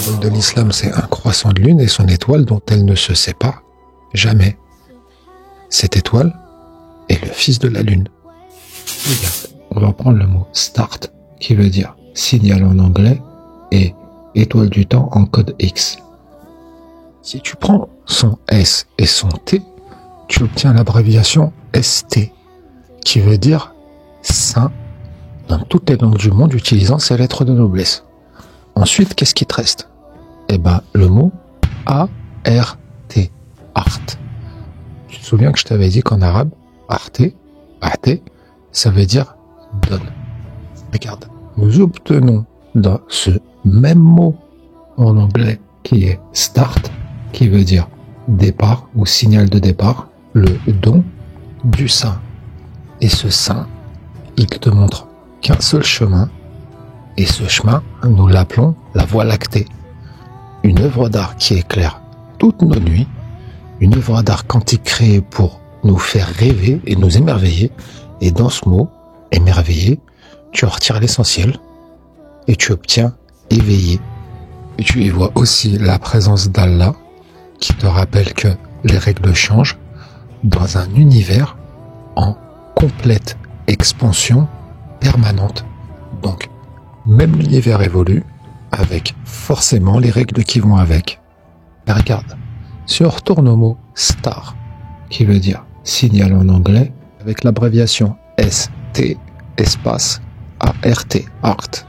symbole de l'islam, c'est un croissant de lune et son étoile dont elle ne se sépare jamais. Cette étoile est le fils de la lune. Regarde, on va prendre le mot start, qui veut dire signal en anglais, et étoile du temps en code X. Si tu prends son S et son T, tu obtiens l'abréviation ST, qui veut dire saint dans toutes les langues du monde utilisant ces lettres de noblesse. Ensuite, qu'est-ce qui te reste? Eh ben, le mot A-R-T, art. Tu te souviens que je t'avais dit qu'en arabe, arte, ça veut dire donne. Regarde, nous obtenons dans ce même mot en anglais qui est start, qui veut dire départ ou signal de départ, le don du saint. Et ce saint, il te montre qu'un seul chemin, et ce chemin, nous l'appelons la Voie lactée. Une œuvre d'art qui éclaire toutes nos nuits, une œuvre d'art quantique créée pour nous faire rêver et nous émerveiller. Et dans ce mot, émerveiller, tu en retires l'essentiel et tu obtiens éveillé. Et tu y vois aussi la présence d'Allah qui te rappelle que les règles changent dans un univers en complète expansion permanente. Donc, même l'univers évolue avec forcément les règles qui vont avec. Mais regarde, si on retourne au mot star, qui veut dire signal en anglais, avec l'abréviation ST, espace ART, art,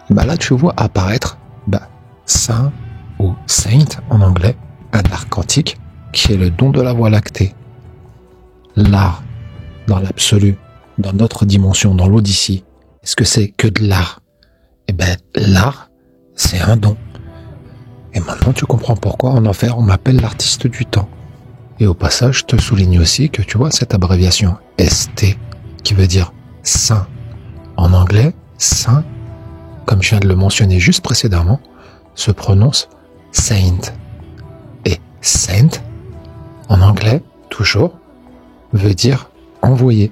bah là tu vois apparaître saint ou saint en anglais, un art quantique qui est le don de la Voie lactée. L'art, dans l'absolu, dans notre dimension, dans l'Odyssée, est-ce que c'est que de l'art? Eh ben, l'art, c'est un don. Et maintenant, tu comprends pourquoi en enfer, on m'appelle l'artiste du temps. Et au passage, je te souligne aussi que tu vois cette abréviation ST, qui veut dire saint. En anglais, saint, comme je viens de le mentionner juste précédemment, se prononce saint. Et saint, en anglais, toujours, veut dire envoyé.